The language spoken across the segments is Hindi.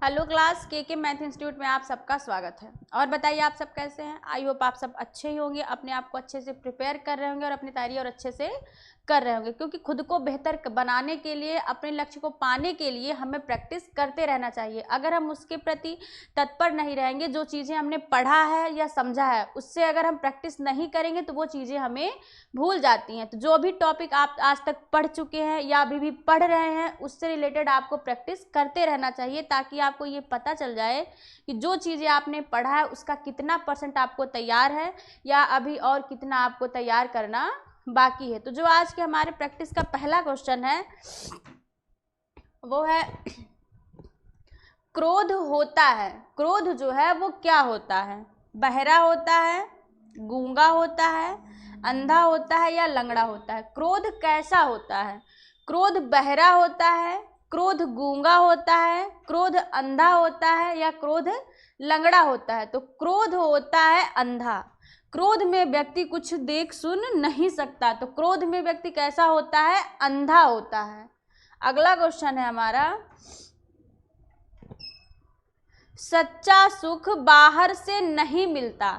हेलो क्लास के मैथ इंस्टीट्यूट में आप सबका स्वागत है। और बताइए आप सब कैसे हैं। आई होप आप सब अच्छे ही होंगे, अपने आप को अच्छे से प्रिपेयर कर रहे होंगे और अपनी तैयारी और अच्छे से कर रहे होंगे, क्योंकि खुद को बेहतर बनाने के लिए, अपने लक्ष्य को पाने के लिए हमें प्रैक्टिस करते रहना चाहिए। अगर हम उसके प्रति तत्पर नहीं रहेंगे, जो चीज़ें हमने पढ़ा है या समझा है उससे अगर हम प्रैक्टिस नहीं करेंगे तो वो चीज़ें हमें भूल जाती हैं। तो जो भी टॉपिक आप आज तक पढ़ चुके हैं या अभी भी पढ़ रहे हैं उससे रिलेटेड आपको प्रैक्टिस करते रहना चाहिए, ताकि आपको ये पता चल जाए कि जो चीज़ें आपने पढ़ा है उसका कितना % आपको तैयार है या अभी और कितना आपको तैयार करना बाकी है। तो जो आज के हमारे प्रैक्टिस का पहला क्वेश्चन है वो है क्रोध होता है। क्रोध जो है वो क्या होता है? बहरा होता है, गूंगा होता है, अंधा होता है या लंगड़ा होता है? क्रोध कैसा होता है? क्रोध बहरा होता है, क्रोध गूंगा होता है, क्रोध अंधा होता है या क्रोध लंगड़ा होता है? तो क्रोध होता है अंधा। क्रोध में व्यक्ति कुछ देख सुन नहीं सकता, तो क्रोध में व्यक्ति कैसा होता है? अंधा होता है। अगला क्वेश्चन है हमारा, सच्चा सुख बाहर से नहीं मिलता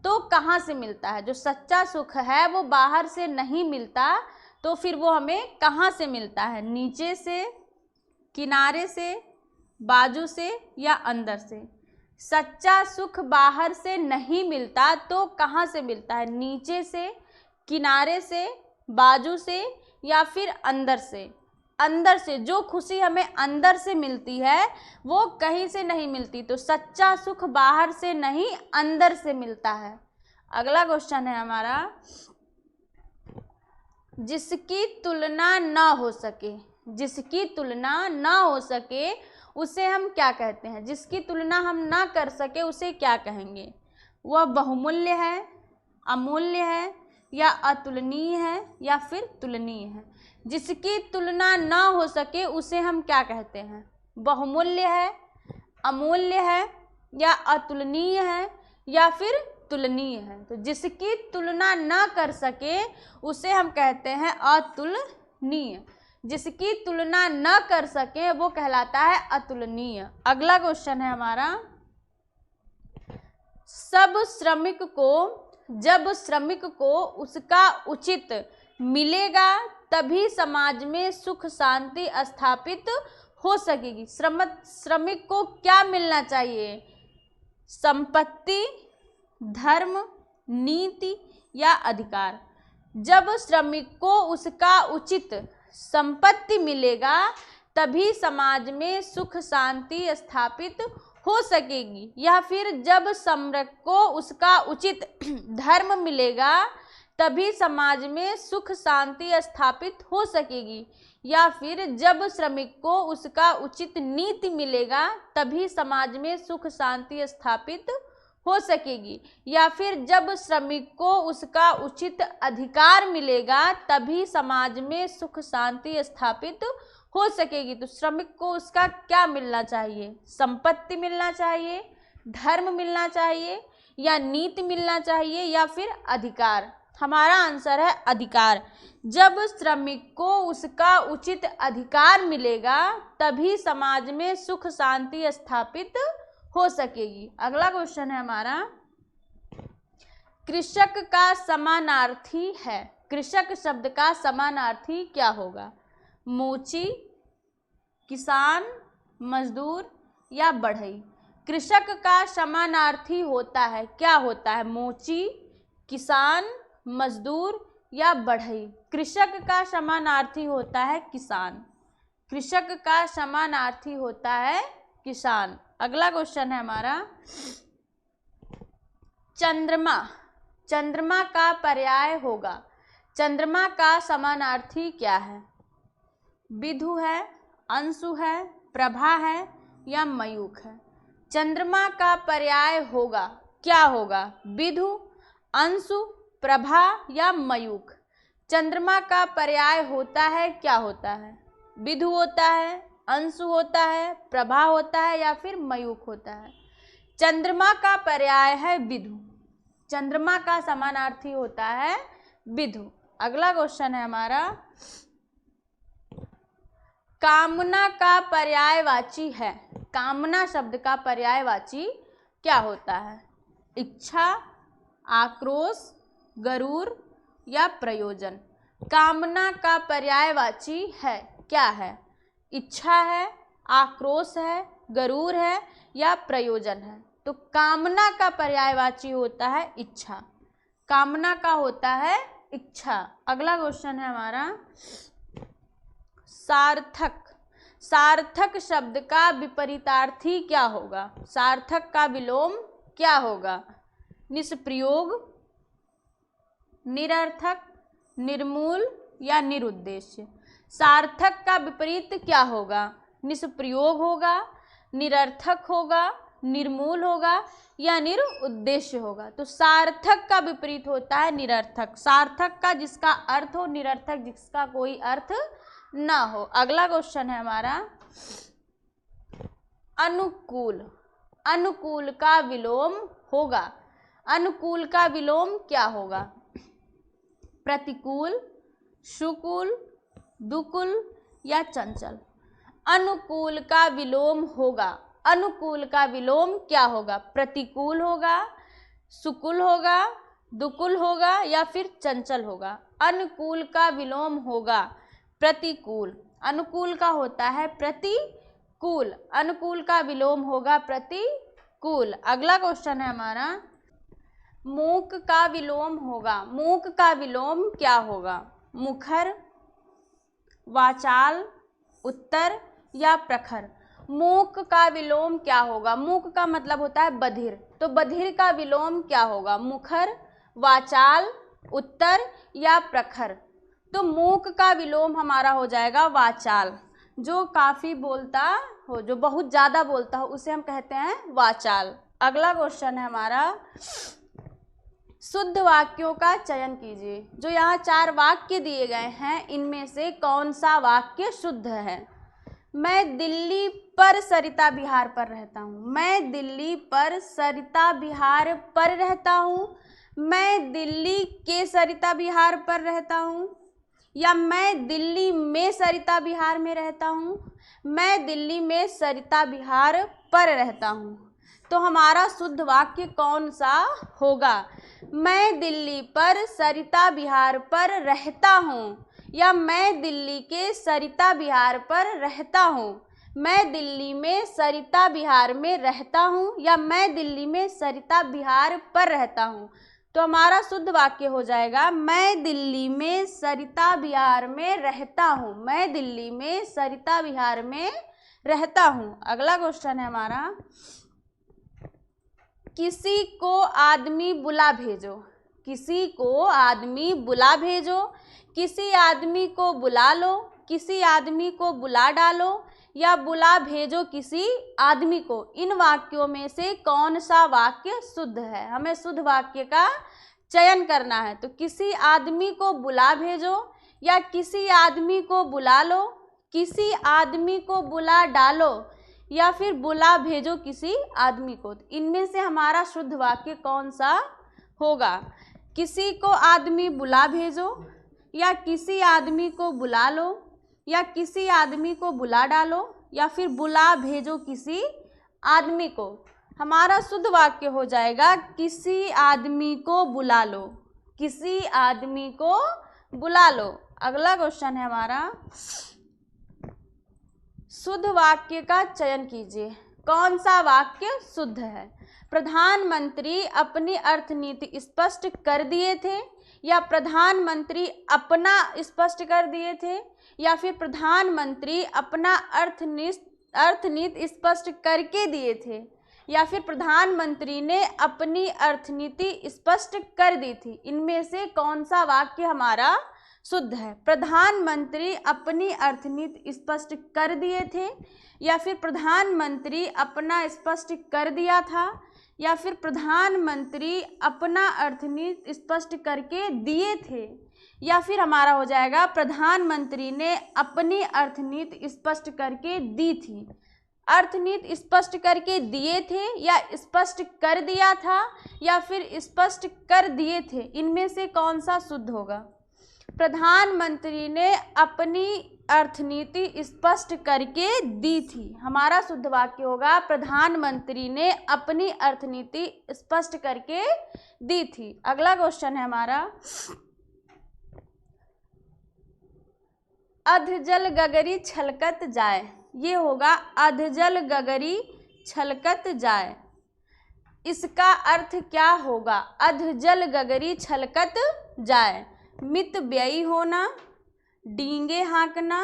तो कहाँ से मिलता है? जो सच्चा सुख है वो बाहर से नहीं मिलता तो फिर वो हमें कहाँ से मिलता है? नीचे से, किनारे से, बाजू से या अंदर से? सच्चा सुख बाहर से नहीं मिलता तो कहाँ से मिलता है? नीचे से, किनारे से, बाजू से या फिर अंदर से? अंदर से। जो खुशी हमें अंदर से मिलती है वो कहीं से नहीं मिलती, तो सच्चा सुख बाहर से नहीं अंदर से मिलता है। अगला क्वेश्चन है हमारा, जिसकी तुलना ना हो सके। जिसकी तुलना ना हो सके उसे हम क्या कहते हैं? जिसकी तुलना हम ना कर सके उसे क्या कहेंगे? वह बहुमूल्य है, अमूल्य है या अतुलनीय है या फिर तुलनीय है? जिसकी तुलना ना हो सके उसे हम क्या कहते हैं? बहुमूल्य है, अमूल्य है या अतुलनीय है या फिर तुलनीय है? तो जिसकी तुलना ना कर सके उसे हम कहते हैं अतुलनीय। जिसकी तुलना न कर सके वो कहलाता है अतुलनीय। अगला क्वेश्चन है हमारा, जब श्रमिक को उसका उचित मिलेगा तभी समाज में सुख शांति स्थापित हो सकेगी। श्रमिक को क्या मिलना चाहिए? संपत्ति, धर्म, नीति या अधिकार? जब श्रमिक को उसका उचित संपत्ति मिलेगा तभी समाज में सुख शांति स्थापित हो सकेगी, या फिर जब श्रमिक को उसका उचित धर्म मिलेगा तभी समाज में सुख शांति स्थापित हो सकेगी, या फिर जब श्रमिक को उसका उचित नीति मिलेगा तभी समाज में सुख शांति स्थापित हो सकेगी, या फिर जब श्रमिक को उसका उचित अधिकार मिलेगा तभी समाज में सुख शांति स्थापित हो सकेगी। तो श्रमिक को उसका क्या मिलना चाहिए? संपत्ति मिलना चाहिए, धर्म मिलना चाहिए या नीति मिलना चाहिए या फिर अधिकार? हमारा आंसर है अधिकार। जब श्रमिक को उसका उचित अधिकार मिलेगा तभी समाज में सुख शांति स्थापित हो सकेगी। अगला क्वेश्चन है हमारा, कृषक का समानार्थी है। कृषक शब्द का समानार्थी क्या होगा? मोची, किसान, मजदूर या बढ़ई? कृषक का समानार्थी होता है, क्या होता है? मोची, किसान, मजदूर या बढ़ई? कृषक का समानार्थी होता है किसान। कृषक का समानार्थी होता है किसान। अगला क्वेश्चन है हमारा, चंद्रमा। चंद्रमा का पर्याय होगा। चंद्रमा का समानार्थी क्या है? विधु है, अंशु है, प्रभा है या मयूख है? चंद्रमा का पर्याय होगा, क्या होगा? विधु, अंशु, प्रभा या मयूख? चंद्रमा का पर्याय होता है, क्या होता है? विधु होता है, अंशु होता है, प्रभा होता है या फिर मयूख होता है? चंद्रमा का पर्याय है विधु। चंद्रमा का समानार्थी होता है विधु। अगला क्वेश्चन है हमारा, कामना का पर्यायवाची है। कामना शब्द का पर्यायवाची क्या होता है? इच्छा, आक्रोश, गरूर या प्रयोजन? कामना का पर्यायवाची है क्या है? इच्छा है, आक्रोश है, गरूर है या प्रयोजन है? तो कामना का पर्यायवाची होता है इच्छा। कामना का होता है इच्छा। अगला क्वेश्चन है हमारा सार्थक। सार्थक शब्द का विपरीतार्थी क्या होगा? सार्थक का विलोम क्या होगा? निष्प्रयोग, निरर्थक, निर्मूल या निरुद्देश्य? सार्थक का विपरीत क्या होगा? निष्प्रयोग होगा, निरर्थक होगा, निर्मूल होगा या निरुद्देश्य होगा? तो सार्थक का विपरीत होता है निरर्थक। सार्थक का जिसका अर्थ हो, निरर्थक जिसका कोई अर्थ ना हो। अगला क्वेश्चन है हमारा अनुकूल। अनुकूल का विलोम होगा। अनुकूल का विलोम क्या होगा? प्रतिकूल, सुकूल, दुकुल या चंचल? अनुकूल का विलोम होगा। अनुकूल का विलोम क्या होगा? प्रतिकूल होगा, सुकुल होगा, दुकुल होगा या फिर चंचल होगा? अनुकूल का विलोम होगा प्रतिकूल। अनुकूल का होता है प्रतिकूल। अनुकूल का विलोम होगा प्रतिकूल। अगला क्वेश्चन है हमारा मूक का विलोम होगा। मूक का विलोम क्या होगा? मुखर, वाचाल, उत्तर या प्रखर? मूक का विलोम क्या होगा? मूक का मतलब होता है बधिर, तो बधिर का विलोम क्या होगा? मुखर, वाचाल, उत्तर या प्रखर? तो मूक का विलोम हमारा हो जाएगा वाचाल। जो काफ़ी बोलता हो, जो बहुत ज़्यादा बोलता हो, उसे हम कहते हैं वाचाल। अगला क्वेश्चन है हमारा शुद्ध वाक्यों का चयन कीजिए। जो यहाँ 4 वाक्य दिए गए हैं, इनमें से कौन सा वाक्य शुद्ध है? मैं दिल्ली पर सरिता विहार पर रहता हूँ। मैं दिल्ली पर सरिता विहार पर रहता हूँ। मैं दिल्ली के सरिता विहार पर रहता हूँ या मैं दिल्ली में सरिता विहार में रहता हूँ। मैं दिल्ली में सरिता विहार पर रहता हूँ। तो हमारा शुद्ध वाक्य कौन सा होगा? मैं दिल्ली पर सरिता विहार पर रहता हूँ या मैं दिल्ली के सरिता विहार पर रहता हूँ। मैं दिल्ली में सरिता विहार में रहता हूँ या मैं दिल्ली में सरिता विहार पर रहता हूँ। तो हमारा शुद्ध वाक्य हो जाएगा मैं दिल्ली में सरिता विहार में रहता हूँ। मैं दिल्ली में सरिता विहार में रहता हूँ। अगला क्वेश्चन है हमारा किसी को आदमी बुला भेजो। किसी को आदमी बुला भेजो, किसी आदमी को बुला लो, किसी आदमी को बुला डालो या बुला भेजो किसी आदमी को। इन वाक्यों में से कौन सा वाक्य शुद्ध है? हमें शुद्ध वाक्य का चयन करना है। तो किसी आदमी को बुला भेजो या किसी आदमी को बुला लो, किसी आदमी को बुला डालो या फिर बुला भेजो किसी आदमी को। इनमें से हमारा शुद्ध वाक्य कौन सा होगा? किसी को आदमी बुला भेजो या किसी आदमी को बुला लो या किसी आदमी को बुला डालो या फिर बुला भेजो किसी आदमी को। हमारा शुद्ध वाक्य हो जाएगा किसी आदमी को बुला लो। किसी आदमी को बुला लो। अगला क्वेश्चन है हमारा शुद्ध वाक्य का चयन कीजिए। कौन सा वाक्य शुद्ध है? प्रधानमंत्री अपनी अर्थनीति स्पष्ट कर दिए थे या प्रधानमंत्री अपना स्पष्ट कर दिए थे या फिर प्रधानमंत्री अपना अर्थनीति स्पष्ट करके दिए थे या फिर प्रधानमंत्री ने अपनी अर्थनीति स्पष्ट कर दी थी। इनमें से कौन सा वाक्य हमारा शुद्ध है? प्रधानमंत्री अपनी अर्थनीति स्पष्ट कर दिए थे या फिर प्रधानमंत्री अपना स्पष्ट कर दिया था या फिर प्रधानमंत्री अपना अर्थनीति स्पष्ट करके दिए थे या फिर हमारा हो जाएगा प्रधानमंत्री ने अपनी अर्थनीति स्पष्ट करके दी थी। अर्थनीति स्पष्ट करके दिए थे या स्पष्ट कर दिया था या फिर स्पष्ट कर दिए थे। इनमें से कौन सा शुद्ध होगा? प्रधानमंत्री ने अपनी अर्थनीति स्पष्ट करके दी थी। हमारा शुद्ध वाक्य होगा प्रधानमंत्री ने अपनी अर्थनीति स्पष्ट करके दी थी। अगला क्वेश्चन है हमारा, अधजल गगरी छलकत जाए। ये होगा अधजल गगरी छलकत जाए। इसका अर्थ क्या होगा? अधजल गगरी छलकत जाए। मित व्ययी होना, डींगे हाँकना,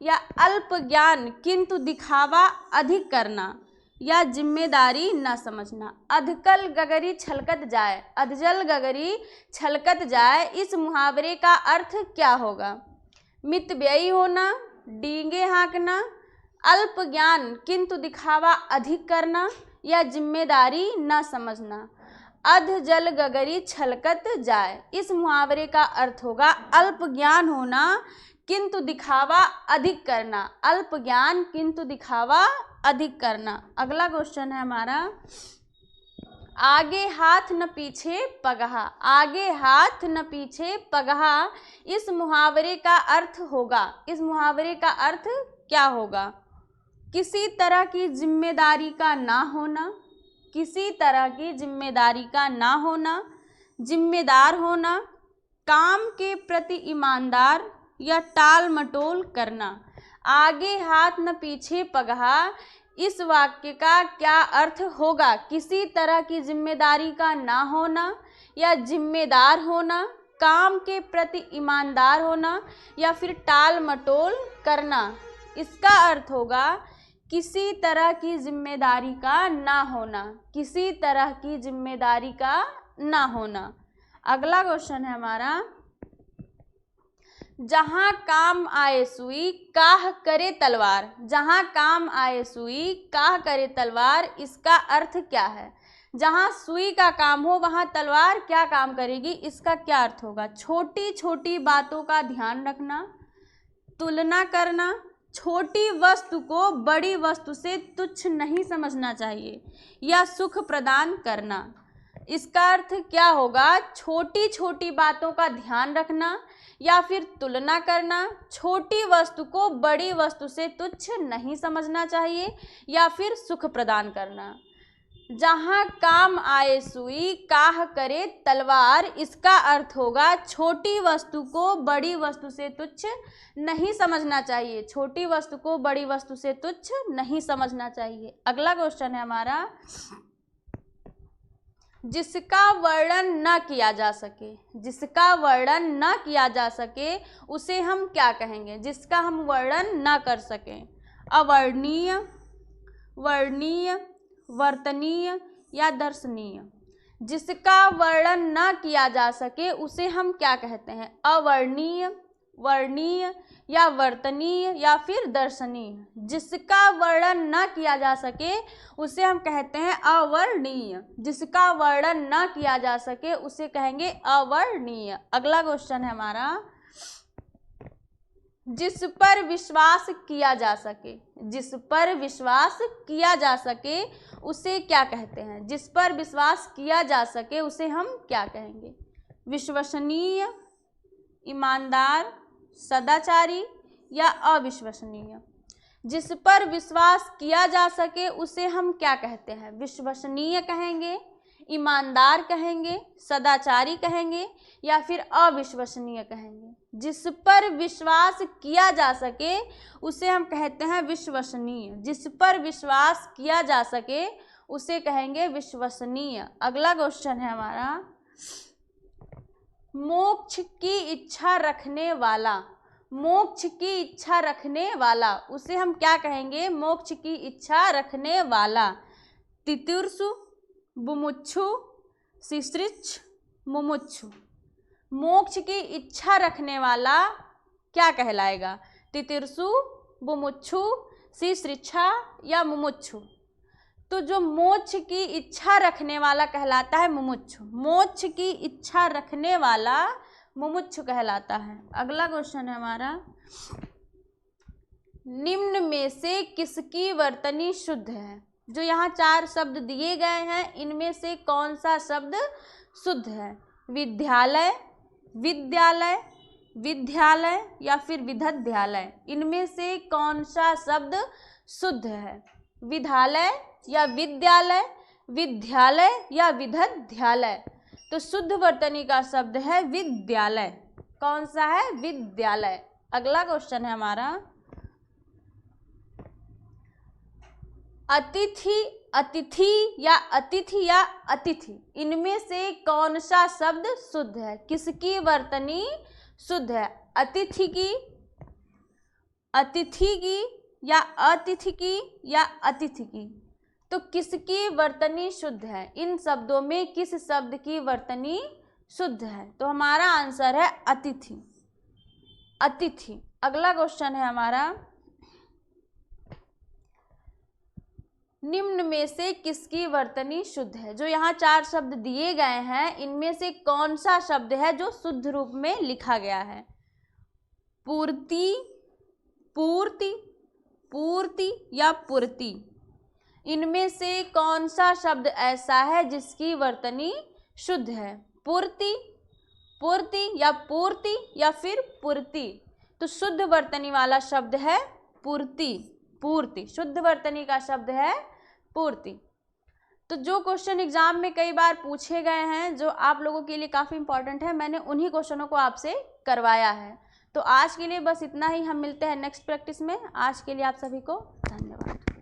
या अल्प ज्ञान किंतु दिखावा अधिक करना, या जिम्मेदारी न समझना। अधकल गगरी छलकत जाए, अधजल गगरी छलकत जाए, इस मुहावरे का अर्थ क्या होगा? मित व्ययी होना, डींगे हाँकना, अल्प ज्ञान किंतु दिखावा अधिक करना, या जिम्मेदारी न समझना। अधजल गगरी छलकत जाए, इस मुहावरे का अर्थ होगा अल्प ज्ञान होना किंतु दिखावा अधिक करना, अल्प ज्ञान किंतु दिखावा अधिक करना। अगला क्वेश्चन है हमारा, आगे हाथ न पीछे पगहा। आगे हाथ न पीछे पगहा, इस मुहावरे का अर्थ होगा, इस मुहावरे का अर्थ क्या होगा? किसी तरह की जिम्मेदारी का ना होना, किसी तरह की जिम्मेदारी का ना होना, जिम्मेदार होना, काम के प्रति ईमानदार, या टाल मटोल करना। आगे हाथ न पीछे पगहा, इस वाक्य का क्या अर्थ होगा? किसी तरह की जिम्मेदारी का ना होना, या जिम्मेदार होना, काम के प्रति ईमानदार होना, या फिर टाल मटोल करना। इसका अर्थ होगा किसी तरह की जिम्मेदारी का ना होना, किसी तरह की जिम्मेदारी का ना होना। अगला क्वेश्चन है हमारा, जहाँ काम आए सुई काह करे तलवार। जहाँ काम आए सुई काह करे तलवार, इसका अर्थ क्या है? जहाँ सुई का काम हो वहाँ तलवार क्या काम करेगी? इसका क्या अर्थ होगा? छोटी छोटी बातों का ध्यान रखना, तुलना करना, छोटी वस्तु को बड़ी वस्तु से तुच्छ नहीं समझना चाहिए, या सुख प्रदान करना। इसका अर्थ क्या होगा? छोटी छोटी बातों का ध्यान रखना, या फिर तुलना करना, छोटी वस्तु को बड़ी वस्तु से तुच्छ नहीं समझना चाहिए, या फिर सुख प्रदान करना। जहाँ काम आए सुई काह करे तलवार, इसका अर्थ होगा छोटी वस्तु को बड़ी वस्तु से तुच्छ नहीं समझना चाहिए, छोटी वस्तु को बड़ी वस्तु से तुच्छ नहीं समझना चाहिए। अगला क्वेश्चन है हमारा, जिसका वर्णन न किया जा सके। जिसका वर्णन न किया जा सके उसे हम क्या कहेंगे? जिसका हम वर्णन न कर सकें। अवर्णनीय, वर्णनीय, वर्तनीय, या दर्शनीय। जिसका वर्णन न किया जा सके उसे हम क्या कहते हैं? अवर्णनीय, वर्णनीय, या वर्तनीय, या फिर दर्शनीय। जिसका वर्णन न किया जा सके उसे हम कहते हैं अवर्णनीय। जिसका वर्णन न किया जा सके उसे कहेंगे अवर्णनीय। अगला क्वेश्चन है हमारा, जिस पर विश्वास किया जा सके। जिस पर विश्वास किया जा सके उसे क्या कहते हैं? जिस पर विश्वास किया जा सके उसे हम क्या कहेंगे? विश्वसनीय, ईमानदार, सदाचारी, या अविश्वसनीय। जिस पर विश्वास किया जा सके उसे हम क्या कहते हैं? विश्वसनीय कहेंगे, ईमानदार कहेंगे, सदाचारी कहेंगे, या फिर अविश्वसनीय कहेंगे। जिस पर विश्वास किया जा सके उसे हम कहते हैं विश्वसनीय। जिस पर विश्वास किया जा सके उसे कहेंगे विश्वसनीय। अगला क्वेश्चन है हमारा, मोक्ष की इच्छा रखने वाला। मोक्ष की इच्छा रखने वाला उसे हम क्या कहेंगे? मोक्ष की इच्छा रखने वाला। तितिर्षु, बुमुक्षु, सिसृच्छ, मुमुक्षु। मोक्ष की इच्छा रखने वाला क्या कहलाएगा? तितिर्षु, बुमुक्षु, सिसृच्छा, या मुमुक्षु। तो जो मोक्ष की इच्छा रखने वाला कहलाता है मुमुक्षु। मोक्ष की इच्छा रखने वाला मुमुक्षु कहलाता है। अगला क्वेश्चन है हमारा, निम्न में से किसकी वर्तनी शुद्ध है? जो यहाँ 4 शब्द दिए गए हैं इनमें से कौन सा शब्द शुद्ध है? विद्यालय, विद्यालय, विद्यालय या फिर विद्यालय, इनमें से कौन सा शब्द शुद्ध है? विद्यालय या विद्यालय, विद्यालय या विद्यालय? तो शुद्ध वर्तनी का शब्द है विद्यालय। कौन सा है? विद्यालय। अगला क्वेश्चन है हमारा, अतिथि, अतिथि या अतिथि या अतिथि, इनमें से कौन सा शब्द शुद्ध है? किसकी वर्तनी शुद्ध है? अतिथि की, अतिथि की या अतिथि की या अतिथि की? तो किसकी वर्तनी शुद्ध है? इन शब्दों में किस शब्द की वर्तनी शुद्ध है? तो हमारा आंसर है अतिथि, अतिथि। अगला क्वेश्चन है हमारा, निम्न में से किसकी वर्तनी शुद्ध है? जो यहाँ 4 शब्द दिए गए हैं, इनमें से कौन सा शब्द है जो शुद्ध रूप में लिखा गया है? पूर्ति, पूर्ति, पूर्ति या पूर्ति, इनमें से कौन सा शब्द ऐसा है जिसकी वर्तनी शुद्ध है? पूर्ति, पूर्ति या पूर्ति या फिर पूर्ति? तो शुद्ध वर्तनी वाला शब्द है पूर्ति, पूर्ति। शुद्ध वर्तनी का शब्द है पूर्ति। तो जो क्वेश्चन एग्जाम में कई बार पूछे गए हैं, जो आप लोगों के लिए काफ़ी इंपॉर्टेंट है, मैंने उन्हीं क्वेश्चनों को आपसे करवाया है। तो आज के लिए बस इतना ही। हम मिलते हैं नेक्स्ट प्रैक्टिस में। आज के लिए आप सभी को धन्यवाद।